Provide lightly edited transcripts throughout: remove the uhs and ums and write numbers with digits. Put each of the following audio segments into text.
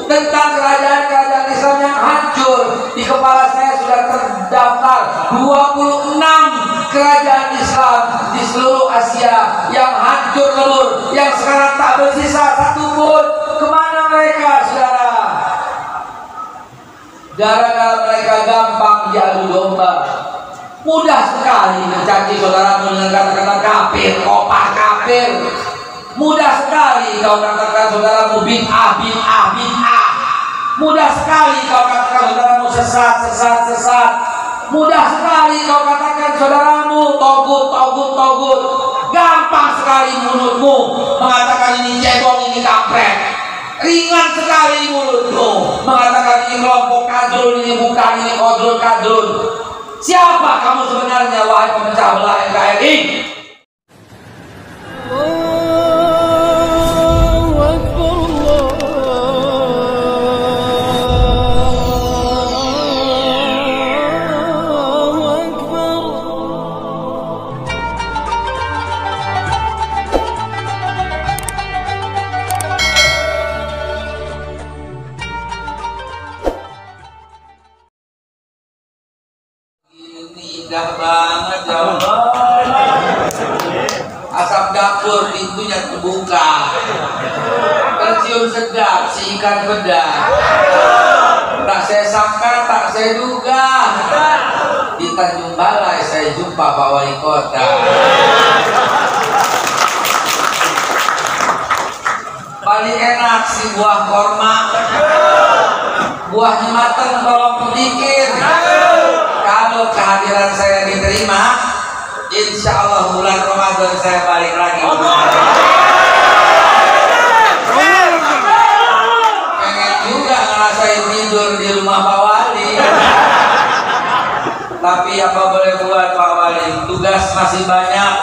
tentang kerajaan-kerajaan Islam yang hancur. Di kepala saya sudah terdaftar 26 kerajaan Islam di seluruh Asia yang hancur lebur, yang sekarang tak bersisa satu pun. Kemana mereka, saudara? Gara-gara mereka gampang diadu domba. Mudah sekali mencaci saudaramu dengan kata-kata kafir, kopak kafir. Mudah sekali kau katakan saudaramu bid'ah, bid'ah, bid'ah. Mudah sekali kau katakan saudaramu sesat, sesat, sesat. Mudah sekali kau katakan saudaramu togut, togut, togut. Gampang sekali mulutmu mengatakan ini cebong, ini kampret. Ringan sekali mulutmu mengatakan ini kelompok kadrun, ini bukan, ini kodrun, kadrun. Siapa kamu sebenarnya, wahai pemecah belah NKRI? Indah banget ya Allah. Asap dapur pintunya terbuka, tercium sedap si ikan peda. Tak saya sangka, tak saya duga, di Tanjung Balai saya jumpa Pak Wali Kota. Paling enak si buah korma, buahnya matang tolong sedikit. Kalau kehadiran saya diterima, insya Allah bulan Ramadan saya balik lagi. Pengen juga ngerasain tidur di rumah Pak Wali. Tapi apa boleh buat Pak Wali, tugas masih banyak.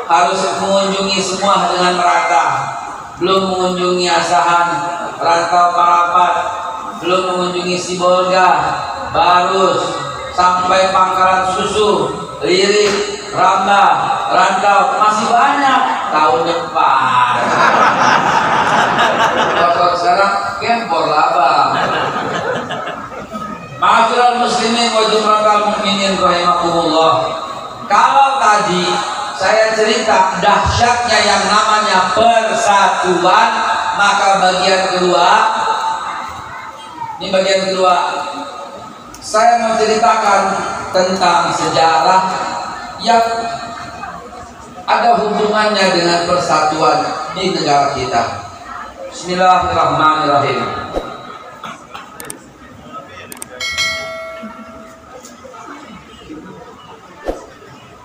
Harus mengunjungi semua dengan merata. Belum mengunjungi Asahan, Rantau Parapat, belum mengunjungi Sibolga, Barus, sampai Pangkalan Susu, Lirik, Ramba, Rantau, masih banyak tahun depan. Kalau sekarang gempor lah bang. Ma'asyiral muslimin wa jumratal mukminin rahimakumullah. Kalau tadi saya cerita dahsyatnya yang namanya persatuan, maka bagian kedua, ini bagian kedua, saya mau ceritakan tentang sejarah yang ada hubungannya dengan persatuan di negara kita. Bismillahirrahmanirrahim.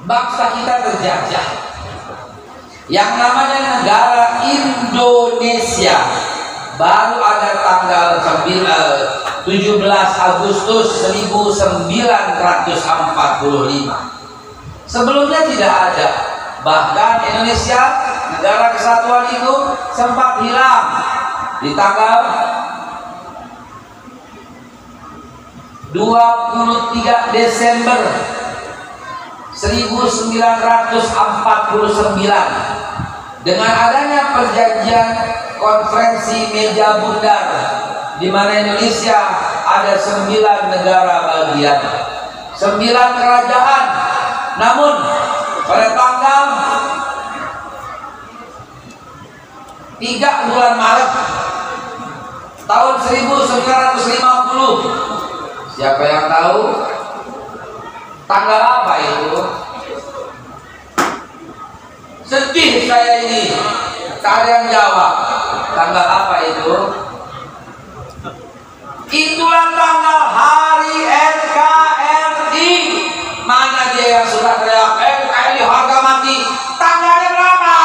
Bangsa kita terjajah. Yang namanya negara Indonesia baru ada tanggal 17 Agustus 1945. Sebelumnya tidak ada. Bahkan Indonesia, negara kesatuan itu sempat hilang di tanggal 23 Desember 1949 dengan adanya perjanjian konferensi meja bundar, di mana Indonesia ada 9 negara bagian, 9 kerajaan. Namun pada tanggal 3 bulan Maret tahun 1950, siapa yang tahu tanggal apa itu? Sedih saya ini, tak ada yang jawab. Tanggal apa itu? Itulah tanggal hari NKRI. Mana dia yang sudah teriak NKRI harga mati? Tanggalnya berapa?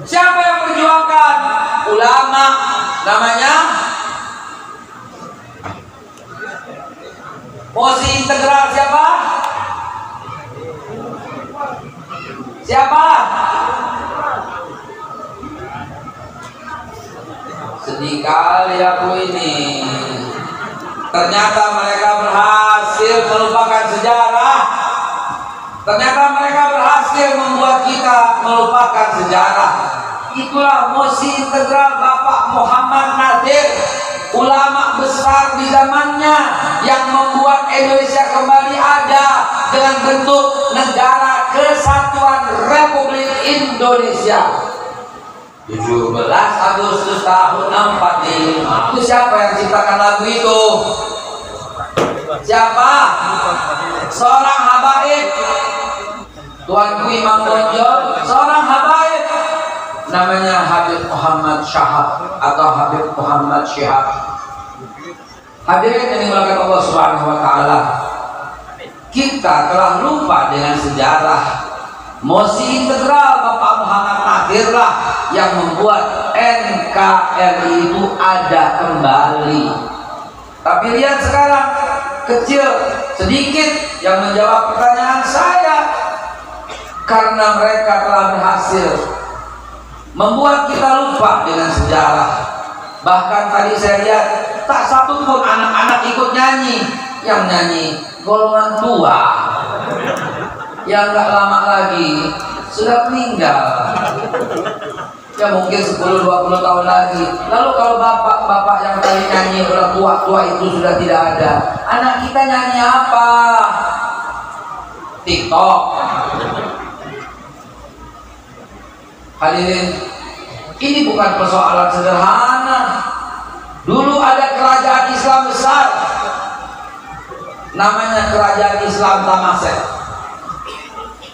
Siapa yang perjuangkan? Ulama, namanya mosi integral. Siapa? Siapa? Sedih kali aku ini. Ternyata mereka berhasil melupakan sejarah. Ternyata mereka berhasil membuat kita melupakan sejarah. Itulah mosi integral Bapak Muhammad Nadir, ulama besar di zamannya yang membuat Indonesia kembali ada dengan bentuk Negara Kesatuan Republik Indonesia. 17 Agustus tahun 45. Itu siapa yang ciptakan lagu itu? Siapa? Seorang habaib. Tuanku Imam Bonjol, seorang habaib namanya Habib Muhammad Syahab atau Habib Muhammad Syihab. Hadirin yang dimuliakan Allah Subhanahu wa taala. Kita telah lupa dengan sejarah. Mosi integral Bapak Muhammad Nadir lah yang membuat NKRI itu ada kembali. Tapi lihat sekarang, kecil sedikit yang menjawab pertanyaan saya, karena mereka telah berhasil membuat kita lupa dengan sejarah. Bahkan tadi saya lihat tak satu pun anak-anak ikut nyanyi. Yang nyanyi golongan tua yang gak lama lagi sudah meninggal, ya mungkin 10-20 tahun lagi. Lalu kalau bapak-bapak yang tadi nyanyi udah tua-tua itu sudah tidak ada, anak kita nyanyi apa? TikTok. Hadirin, ini bukan persoalan sederhana. Dulu ada kerajaan Islam besar, namanya Kerajaan Islam Tamasek.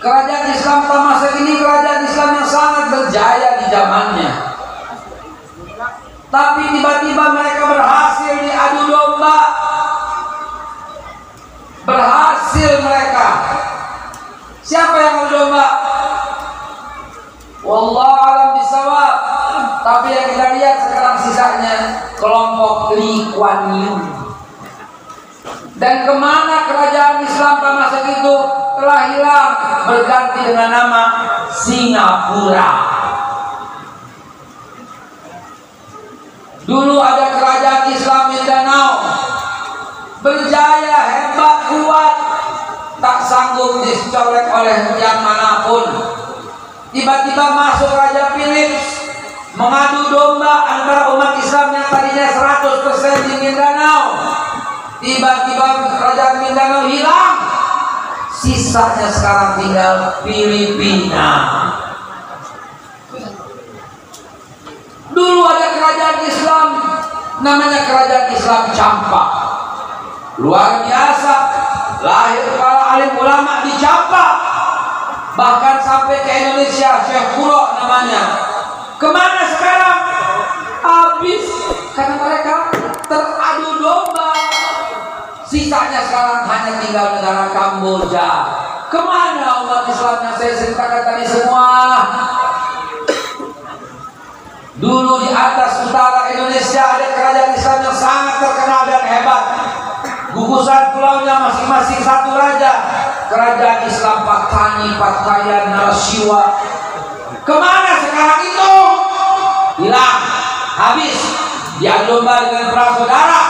Kerajaan Islam Tamasek ini kerajaan Islam yang sangat berjaya di zamannya. Tapi tiba-tiba mereka berhasil diadu domba. Berhasil mereka. Siapa yang adu domba? Wallahu a'lam bishawab. Tapi yang kita lihat sekarang sisanya kelompok Lee Kuan Yew. Dan kemana kerajaan Islam Tamasek itu? Telah hilang, berganti dengan nama Singapura. Dulu ada kerajaan Islam Mindanao, berjaya, hebat, kuat, tak sanggup dicolek oleh yang manapun. Tiba-tiba masuk Raja Philips, mengadu domba antara umat Islam yang tadinya 100% di Mindanao. Tiba-tiba kerajaan Mindanao hilang, sisanya sekarang tinggal Filipina. Dulu ada kerajaan Islam, namanya Kerajaan Islam Campak. Luar biasa, lahir para alim ulama di Campak. Bahkan sampai ke Indonesia, Syekh Kuro namanya. Kemana sekarang? Habis, karena mereka teradu domba. Sisanya sekarang hanya tinggal negara Kamboja. Kemana umat Islam yang saya ceritakan tadi semua? Dulu di atas utara Indonesia ada kerajaan Islam yang sangat terkenal dan hebat. Gugusan pulaunya masing-masing satu raja. Kerajaan Islam Patani, Patayan, Narasiwa. Kemana sekarang itu? Hilang, habis, diadu domba dengan perang saudara.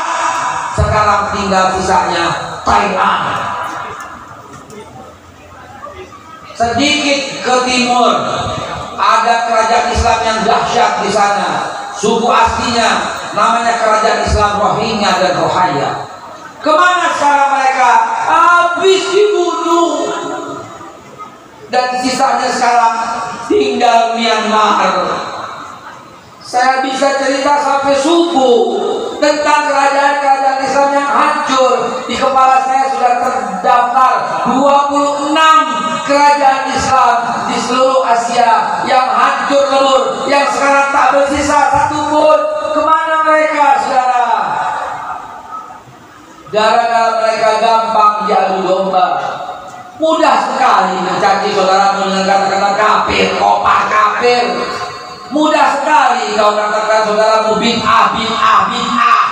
Sekarang tinggal sisanya Thailand. Sedikit ke timur ada kerajaan Islam yang dahsyat di sana. Suku aslinya namanya Kerajaan Islam Rohingya dan Rohaya. Kemana sekarang mereka? Habis dibunuh. Dan sisanya sekarang tinggal Myanmar. Saya bisa cerita sampai subuh tentang kerajaan-kerajaan Islam yang hancur. Di kepala saya sudah terdaftar 26 kerajaan Islam di seluruh Asia yang hancur lebur, yang sekarang tak bersisa satu pun. Kemana mereka, saudara? Gara-gara mereka gampang diadu domba. Mudah sekali mencaci saudaramu dengan kata-kata kafir, kopak kafir. Mudah sekali kau katakan saudaramu bid'ah, bid'ah, bid'ah.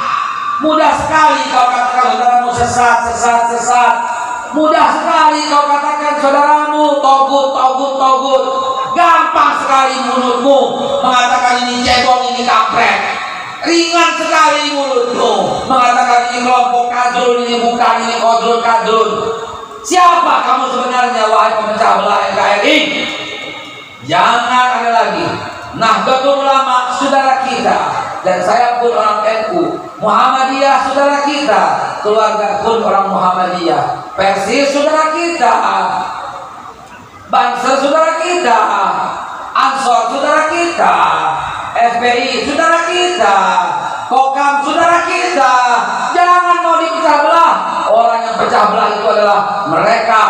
Mudah sekali kau katakan saudaramu sesat, sesat, sesat. Mudah sekali kau katakan saudaramu togut, togut, togut. Gampang sekali mulutmu mengatakan ini cebong, ini kampret. Ringan sekali mulutmu mengatakan ini kelompok kadrun, ini bukan, ini kodrun, kadrun. Siapa kamu sebenarnya, wahai pemecah belah NKRI? Jangan ada lagi. Nahdlatul Ulama saudara kita dan saya pun orang NU. Muhammadiyah saudara kita, keluarga pun orang Muhammadiyah. Persis saudara kita, Banser saudara kita, Ansor saudara kita, FPI saudara kita, Kokam saudara kita. Jangan mau dipecah belah. Orang yang pecah belah itu adalah mereka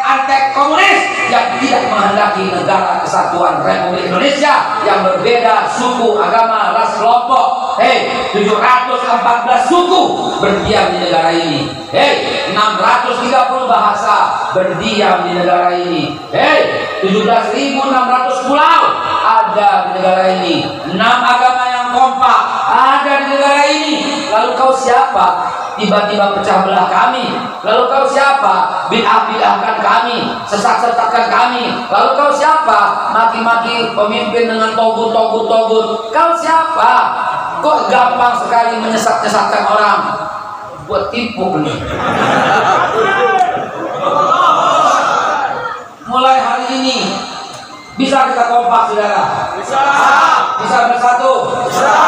antek komunis yang tidak menghendaki negara kesatuan Republik Indonesia yang berbeda suku, agama, ras, kelompok. 714 suku berdiam di negara ini. 630 bahasa berdiam di negara ini. 17.600 pulau ada di negara ini. 6 agama yang kompak ada di negara ini. Lalu kau siapa? Tiba-tiba pecah belah kami. Lalu kau siapa? Bid'ah-bid'ahkan kami, sesat-sesatkan kami. Lalu kau siapa? Maki-maki pemimpin dengan togut. Kau siapa? Kok gampang sekali menyesat-nyesatkan orang? Buat tipu nih. Mulai hari ini bisa kita kompak, saudara? Bisa. Bisa bersatu? Bisa.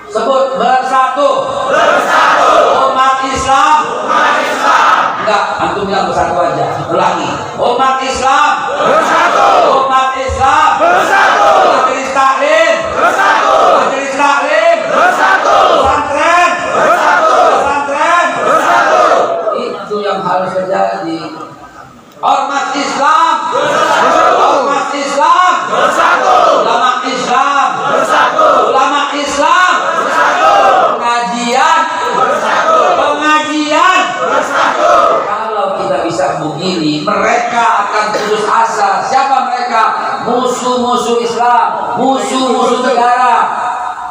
Sebut bersatu. Bersatu. Umat Islam. Umat Islam. Enggak, antum bilang bersatu aja. Ulangi. Umat Islam. Bersatu. Umat Islam. Bersatu. Majelis Taklim. Bersatu. Majelis Taklim. Bersatu. Pesantren. Bersatu. Pesantren. Bersatu. Itu yang harus terjadi. Ormas Islam. Bersatu. Ormas Islam. Bersatu. Ulama Islam. Bersatu. Ulama Islam. Pengajian bersatu. Kalau kita bisa begini, mereka akan putus asa. Siapa mereka? Musuh-musuh Islam, musuh-musuh negara,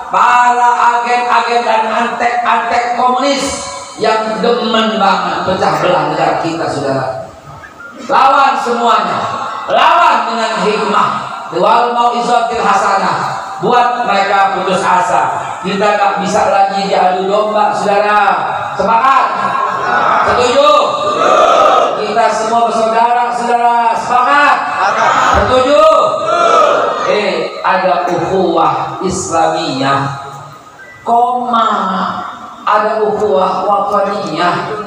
para agen-agen dan antek-antek komunis yang demen banget pecah belah negara kita, saudara. Lawan semuanya, lawan dengan hikmah. Wal mau'izatil hasanah. Buat mereka putus asa. Kita gak bisa lagi diadu domba, saudara. Sepakat? Setuju? Kita semua bersaudara, saudara. Sepakat? Setuju? Ada ukhuwah Islamiyah, koma, ada ukhuwah wataniyah.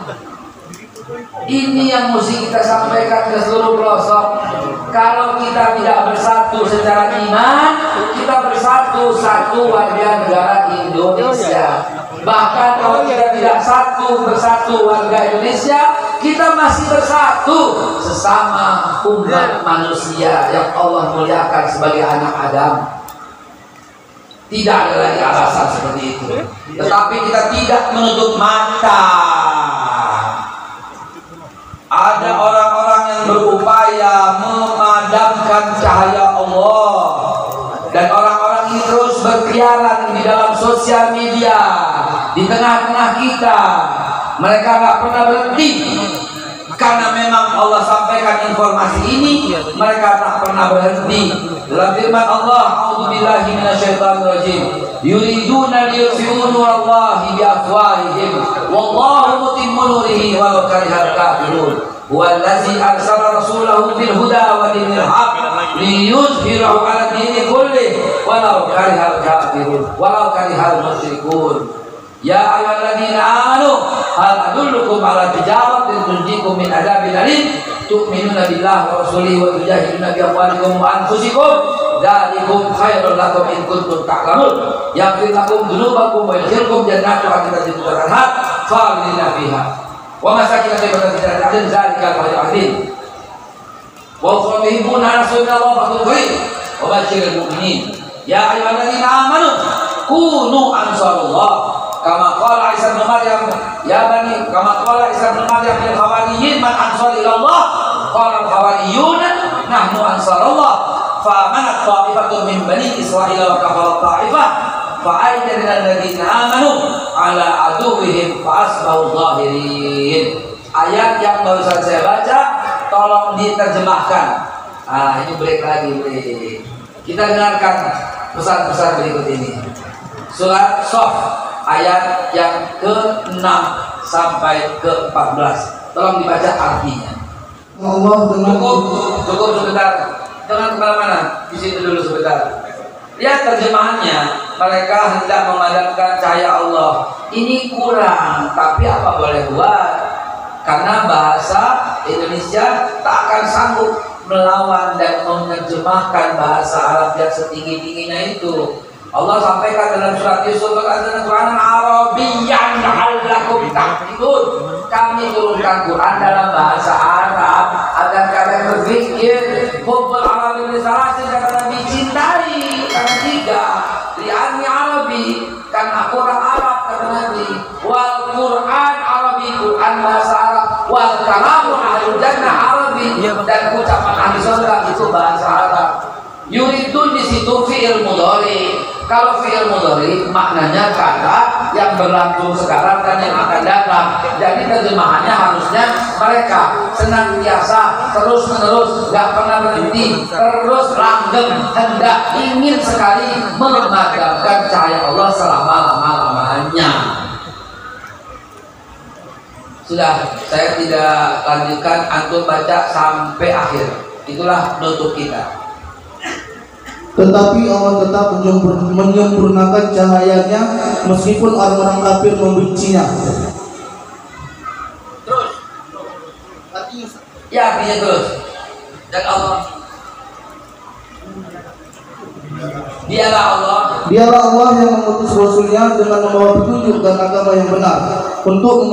Ini yang mesti kita sampaikan ke seluruh pelosok. Kalau kita tidak bersatu secara iman, kita bersatu warga negara Indonesia. Bahkan kalau kita tidak bersatu warga Indonesia, kita masih bersatu sesama umat manusia yang Allah muliakan sebagai anak Adam. Tidak ada lagi alasan seperti itu. Tetapi kita tidak menutup mata. Ada orang-orang yang berupaya memadamkan cahaya Allah, dan orang-orang ini terus berkeliaran di dalam sosial media, di tengah-tengah kita. Mereka nggak pernah berhenti, karena memang Allah sampaikan informasi ini, mereka tak pernah berhenti. Dalam firman Allah, A'udzubillahi minasyaitonirrajim, yuriduna liyutfi'u nurallahi biafwahihim wallahu mutimmu nurihi walau karihal kafirun. Huwallazi arsala rasulahu bil huda wa dinil haqq liyuzhirahu 'ala dini kullih walau karihal kafirun walau karihal musyrikun. Ya ayyuhalladzina amanu hal adullukum 'ala tijaratin tunjikum min adzabin alim tu'minuna billahi wa rasulihi wa tujahiduna bi amwalikum wa anfusikum dzalikum khairul lakum in kuntum ta'lamun. Yaghfir lakum dzunubakum wa yudkhilkum jannatin tajri min tahtiha al-anhar khalidina fiha wa masakin tayyibatan fi jannatin dzalikal fawzul 'adzim. Wa qulubuna rasulullah faqul wa basyiril mu'minin. Ya ayyuhalladzina amanu kunu ansarullah kama qala Isa bin Maryam ya bani kama qala Isa bin Maryam lil hawariyyin man ansar ila Allah qala al hawariyun nahnu ansarullah fa amanat ta'ifatun min bani Israil wa kafara ta'ifah fa aydana alladziina amanu ala aduwwihim fa asbahu zahirin. Ayat yang barusan saya baca tolong diterjemahkan. Ini break lagi, break. Kita dengarkan pesan-pesan berikut ini. Surat Shaf ayat yang ke-6 sampai ke-14. Tolong dibaca artinya. Allah dengan Cukup sebentar. Jangan kemana-mana. Di situ dulu sebentar. Ya terjemahannya, mereka hendak memadamkan cahaya Allah. Ini kurang, tapi apa boleh buat? Karena bahasa Indonesia tak akan sanggup melawan dan menerjemahkan bahasa Arab yang setinggi-tingginya itu. Allah sampaikan dalam surat Yusuf, Quran Arabiyyan la'allakum ta'qilun. Kami turunkan Quran dalam bahasa Arab agar kalian berpikir. Hubbul Arabi lisalasin, kata Nabi, cintai karena tiga. Li'anni Arabi, karena aku orang Arab, kata Nabi. Wal Quran Arabi, Quran bahasa Arab. Wal kalamu ahlul jannah Arabi, dan ucapan ahli surga itu bahasa Arab. Yuridun di situ fi'il mudhari. Kalau fi'il mudhari maknanya kata yang berlangsung sekarang dan yang akan datang. Jadi terjemahannya harusnya mereka senantiasa terus menerus, gak pernah berhenti, terus langgeng, hendak ingin sekali memadamkan cahaya Allah selama-lamanya. Sudah, saya tidak lanjutkan, antum baca sampai akhir. Itulah penutup kita. Tetapi Allah tetap menyempurnakan cahayanya meskipun orang-orang kafir membencinya. Terus, ya artinya terus. Dan Allah, Dialah Allah yang mengutus Rasulnya dengan membawa petunjuk dan agama yang benar untuk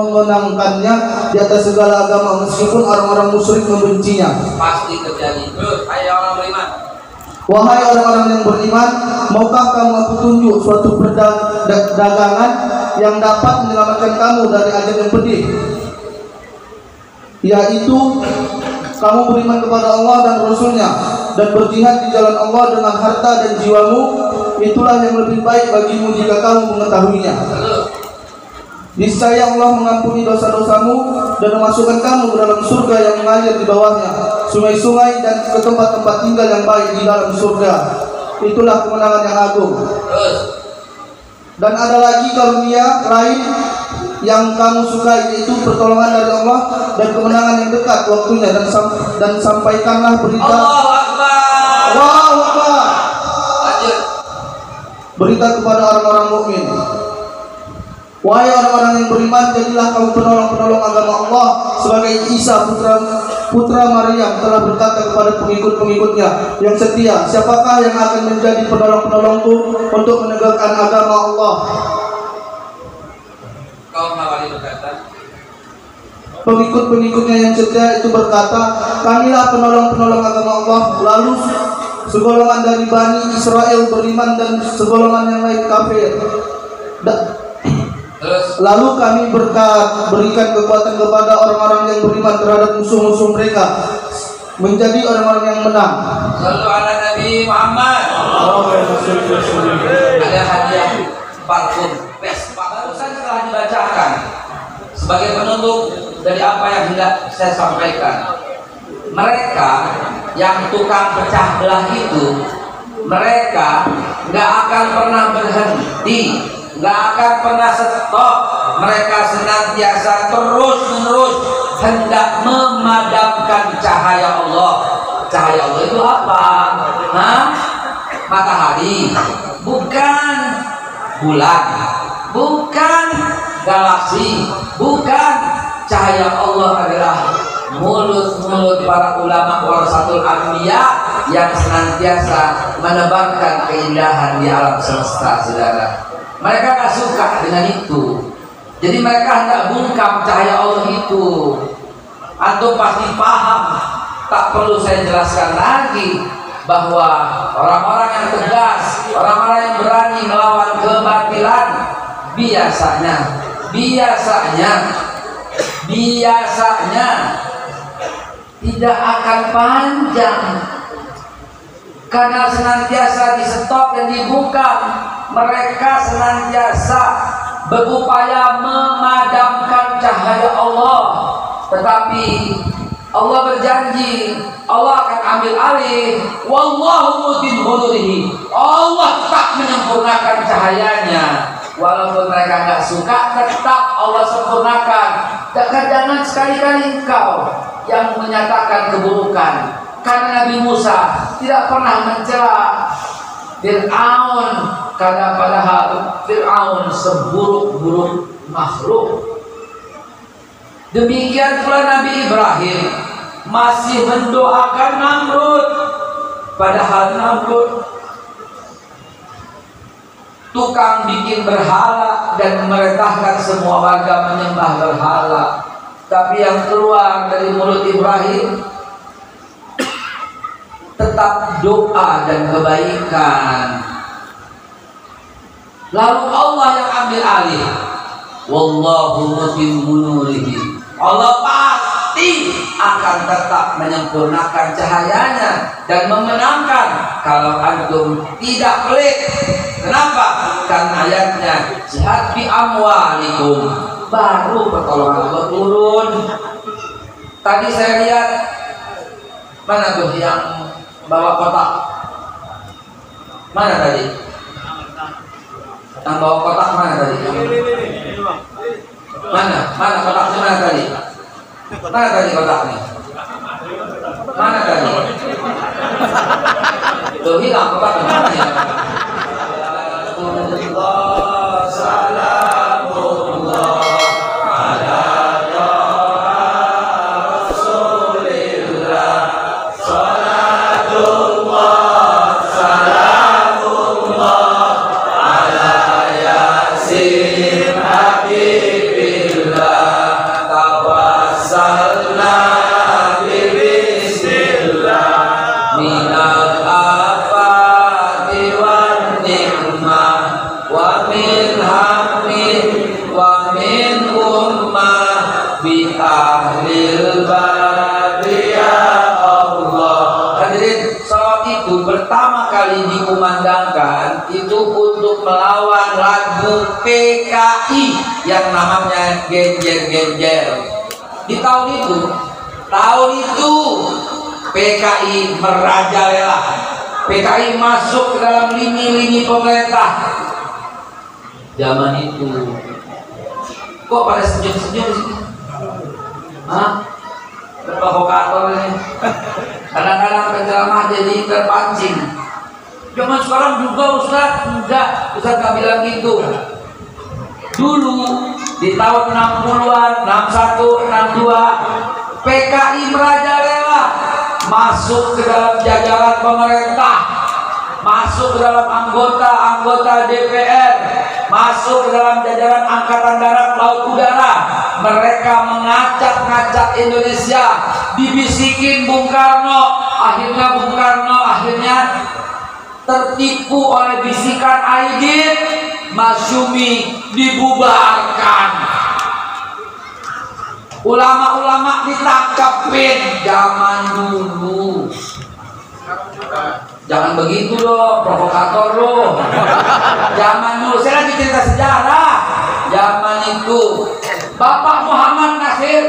memenangkannya di atas segala agama meskipun orang-orang musyrik membencinya. Pasti terjadi. Terus, ayo orang beriman. Wahai orang-orang yang beriman, maukah kamu petunjuk suatu perdagangan yang dapat menyelamatkan kamu dari azab yang pedih? Yaitu kamu beriman kepada Allah dan Rasulnya dan berjihad di jalan Allah dengan harta dan jiwamu. Itulah yang lebih baik bagimu jika kamu mengetahuinya. Niscaya Allah mengampuni dosa-dosamu dan memasukkan kamu ke dalam surga yang mengalir di bawahnya sungai-sungai dan ke tempat-tempat tinggal yang baik di dalam surga. Itulah kemenangan yang agung. Dan ada lagi karunia lain yang kamu sukai, yaitu pertolongan dari Allah dan kemenangan yang dekat waktunya, dan sampaikanlah berita. Allahu Akbar. Allahu Akbar. Lanjut. Berita kepada orang-orang mukmin. Wahai orang-orang yang beriman, jadilah kamu penolong-penolong agama Allah, sebagai Isa putra Maryam telah berkata kepada pengikut-pengikutnya yang setia, siapakah yang akan menjadi penolong-penolongku untuk menegakkan agama Allah? Kaum Nawawi berkata, pengikut-pengikutnya yang setia itu berkata, kamilah penolong-penolong agama Allah. Lalu segolongan dari Bani Israel beriman dan segolongan yang lain kafir. Lalu kami berikan kekuatan kepada orang-orang yang beriman terhadap musuh-musuh mereka, menjadi orang-orang yang menang. Sallu ala Nabi Muhammad. Ada hadiah parfum Vespa barusan setelah dibacakan sebagai penutup dari apa yang hendak saya sampaikan. Mereka yang tukang pecah belah itu, mereka nggak akan pernah berhenti, nggak akan pernah stop. Mereka senantiasa terus-menerus hendak memadamkan cahaya Allah. Cahaya Allah itu apa? Matahari? Bukan. Bulan? Bukan. Galaksi? Bukan. Cahaya Allah adalah mulut-mulut para ulama warasatul anbiya yang senantiasa menebarkan keindahan di alam semesta, saudara. Mereka gak suka dengan itu. Jadi mereka hendak bungkam cahaya Allah itu. Antum pasti paham, tak perlu saya jelaskan lagi bahwa orang-orang yang tegas, orang-orang yang berani melawan kebatilan, biasanya tidak akan panjang, karena senantiasa di stop dan dibungkam. Mereka senantiasa berupaya memadamkan cahaya Allah, tetapi Allah berjanji Allah akan ambil alih. Wallahu mutim nurihi. Allah tetap menyempurnakan cahayanya. Walaupun mereka nggak suka, tetap Allah sempurnakan. Jangan sekali-kali engkau yang menyatakan keburukan. karena Nabi Musa tidak pernah mencela Fir'aun, karena padahal Fir'aun seburuk-buruk makhluk. Demikian pula Nabi Ibrahim masih mendoakan Namrud, padahal Namrud tukang bikin berhala dan merintahkan semua warga menyembah berhala. Tapi yang keluar dari mulut Ibrahim tetap doa dan kebaikan. Lalu Allah yang ambil alih. Wallahu mutimmu nurihi. Allah pasti akan tetap menyempurnakan cahayanya dan memenangkan kalau antum tidak pelit. Kenapa? Karena ayatnya jihad bi amwalikum, baru pertolongan Allah turun. Tadi saya lihat mana tuh yang bawa kotak? Mana tadi? Yang bawa kotak mana tadi? Mana kotaknya mana tadi? Mana tadi kotaknya? Mana tadi? Tuh hilang kotaknya mana ya? Pertama kali dikumandangkan itu untuk melawan lagu PKI yang namanya Genjer-Genjer. Di tahun itu PKI merajalela. PKI masuk ke dalam lini-lini pemerintah. Zaman itu kok pada senyum-senyum sih? Hah? Provokator ini. Kadang-kadang penceramah jadi terpancing. Zaman sekarang juga Ustaz, enggak, Ustaz gak bilang gitu. Dulu di tahun 60-an, 61, 62, PKI merajalela masuk ke dalam jajaran pemerintah, masuk ke dalam anggota DPR, masuk ke dalam jajaran Angkatan Darat, Laut, Udara. Mereka mengacak-ngacak Indonesia, dibisikin Bung Karno. Akhirnya Bung Karno tertipu oleh bisikan Aidit, Masyumi dibubarkan. Ulama-ulama ditangkapin zaman dulu. Jangan begitu loh, provokator loh. Zaman dulu, saya lagi cerita sejarah. Zaman itu Bapak Muhammad Nasir,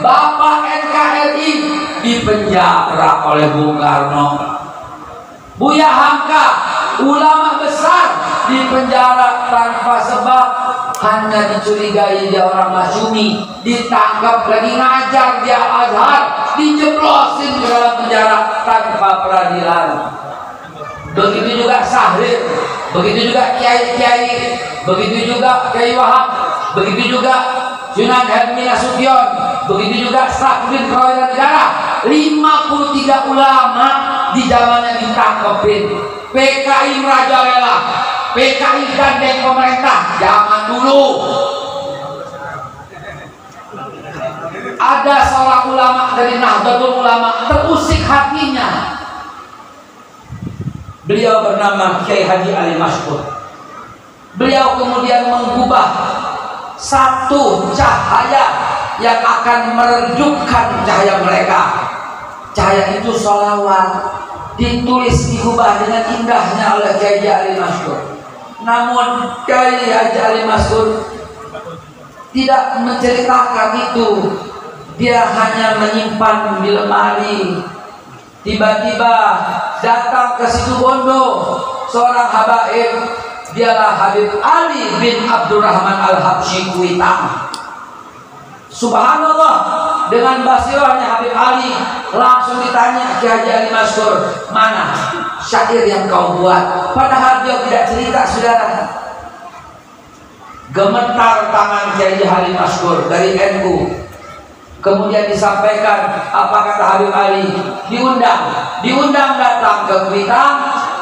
Bapak NKRI dipenjara oleh Bung Karno. Buya Hamka, ulama besar dipenjara tanpa sebab, hanya dicurigai dia orang Masyumi, ditangkap lagi ngajar dia Azhar, dijeblosin ke dalam penjara tanpa peradilan. Begitu juga Sahrir, begitu juga Kiai, begitu juga Kiai Wahab, begitu juga Sunan Hermi Nasution, begitu juga Sakfin Perwakilan Negara. 53 ulama di zamannya ditangkepin. PKI merajalela, PKI gandeng pemerintah zaman dulu. Ada seorang ulama dari Nahdlatul Ulama terusik hatinya. Beliau bernama Kiai Haji Ali Mashkur. Beliau kemudian mengubah satu cahaya yang akan meredupkan cahaya mereka. Cahaya itu sholawat, ditulis diubah dengan indahnya oleh Kiai Haji Ali Mashkur. Namun Kiai Haji Ali Mashkur tidak menceritakan itu. Dia hanya menyimpan di lemari. Tiba-tiba datang ke Situbondo seorang habaib, dialah Habib Ali bin Abdurrahman Al-Habsyi Kuitang. Subhanallah, dengan basirahnya Habib Ali langsung ditanya Kiai Haji Ali Maskur, mana syair yang kau buat? Padahal dia tidak cerita, saudara. Gemetar tangan Kiai Haji Ali Maskur dari NU. Kemudian disampaikan apa kata Habib Ali, diundang datang ke Kuitang,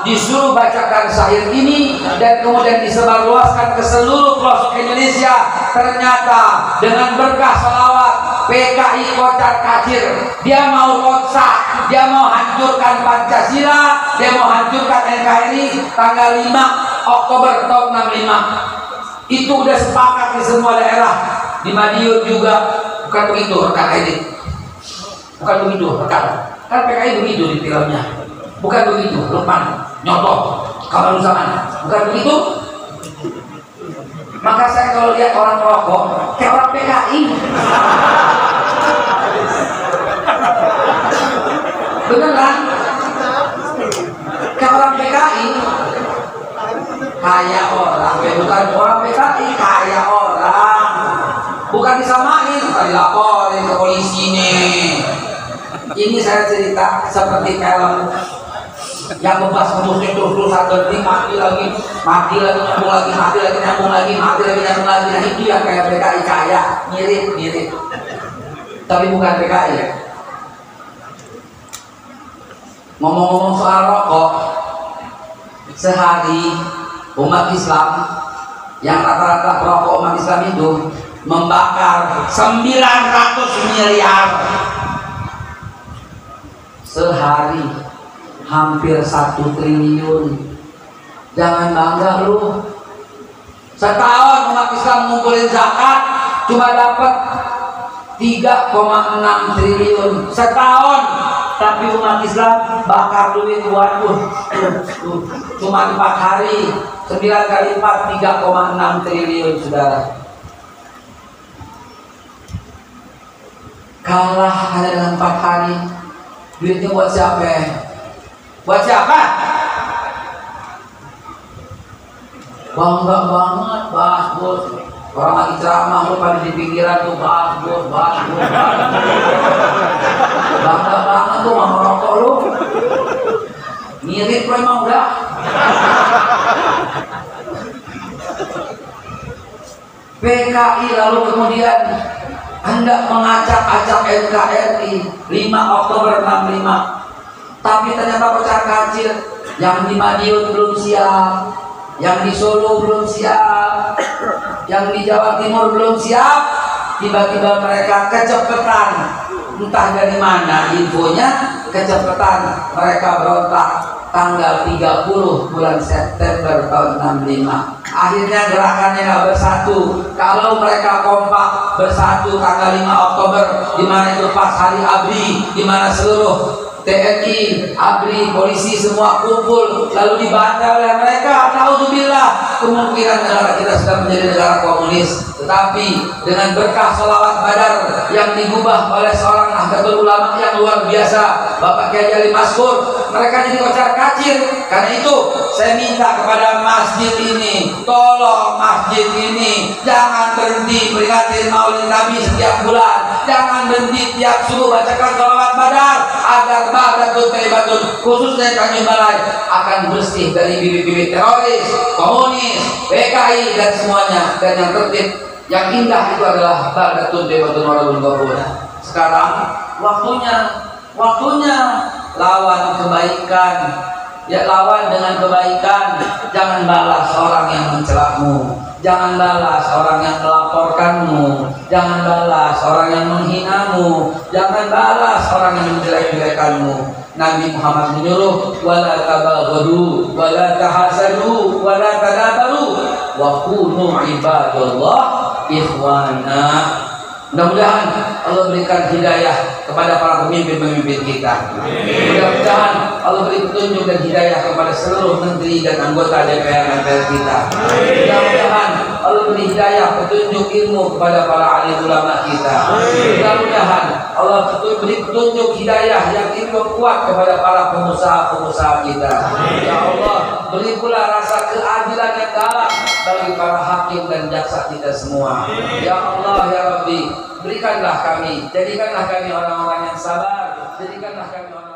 disuruh bacakan syair ini dan kemudian disebarluaskan ke seluruh pelosok Indonesia. Ternyata dengan berkah sholawat PKI Kocar Kacir, dia mau kotak, dia mau hancurkan Pancasila, dia mau hancurkan NKRI tanggal 5 Oktober tahun 65. Itu udah sepakat di semua daerah, di Madiun juga. Bukan begitu rekan ini, bukan begitu rekan. Kan PKI begitu di filmnya, bukan begitu. Lukman nyoto kalau zaman, bukan begitu. Maka saya kalau lihat orang merokok kayak orang PKI, beneran kayak orang PKI, kayak orang, bukan orang PKI, kayak orang. Bukan disamain, bukan dilaporin ke polisi nih. Ini saya cerita seperti film yang ngebahas musik terus satu detik mati lagi nyambung lagi, mati lagi nyambung lagi. Nah itu yang kayak PKI, kayak mirip. Tapi bukan PKI ya. Ngomong-ngomong soal rokok, sehari umat Islam yang rata-rata perokok umat Islam itu membakar 900 miliar sehari, hampir 1 triliun. Jangan bangga lu. Setahun umat Islam ngumpulin zakat cuma dapat 3,6 triliun setahun, tapi umat Islam bakar duit buat cuma 4 hari, 9 kali 4 3,6 triliun, saudara. Kalah hanya dengan 4 hari. Duitnya buat siapa? Buat siapa? Bangga banget bahas bos. Orang lagi ceramah lu pada di pinggiran tuh bahas bos. Bangga banget tuh sama rokok lu. Mirip lu emang udah. PKI lalu kemudian hendak mengacak-acak NKRI 5 Oktober 65, tapi ternyata kocar kacir. Yang di Madiun belum siap, yang di Solo belum siap, yang di Jawa Timur belum siap. Tiba-tiba mereka kecepatan, entah dari mana infonya, kecepatan mereka berontak tanggal 30 bulan September tahun 65. Akhirnya gerakannya nggak bersatu. Kalau mereka kompak bersatu tanggal 5 Oktober, di mana itu pas hari ABRI, di mana seluruh TNI, ABRI, polisi semua kumpul lalu dibantai oleh mereka, naudzubillah, kemungkinan negara kita sudah menjadi negara komunis. Tetapi dengan berkah sholawat Badar yang digubah oleh seorang Nahdlatul Ulama yang luar biasa, Bapak Kiai Haji Ali Maskur, mereka jadi kocar kacir. Karena itu saya minta kepada masjid ini, tolong masjid ini jangan berhenti peringati Maulid Nabi setiap bulan, jangan berhenti tiap subuh bacakan sholawat Badar agar Bahdatun Taibatun khususnya Tanjung Balai akan bersih dari bibit-bibit teroris, komunis, PKI dan semuanya. Dan yang tertib, yang indah itu adalah Bahdatun Taibatun Warabun Ghafur. Sekarang waktunya lawan kebaikan. Ya, lawan dengan kebaikan. Jangan balas orang yang mencelamu, jangan balas orang yang melaporkanmu, jangan balas orang yang menghinamu, jangan balas orang yang menjelek-jelekanmu. Nabi Muhammad menyuruh wala tabaghadu wala tahasadu wala tadabaru wa kunu ibadallah ikhwana. Mudah-mudahan Allah berikan hidayah kepada para pemimpin-pemimpin kita. Mudah-mudahan Allah beri petunjuk dan hidayah kepada seluruh menteri dan anggota DPR MPR kita. Mudah-mudahan Allah beri hidayah petunjuk ilmu kepada para alim ulama kita. Mudah-mudahan Allah beri petunjuk hidayah yang ilmu kuat kepada para pengusaha-pengusaha kita. Ya Allah, beri pula rasa keadilan yang dalam bagi para hakim dan jaksa kita semua. Ya Allah ya Rabbi, berikanlah kami, jadikanlah kami orang-orang yang sabar, jadikanlah kami orang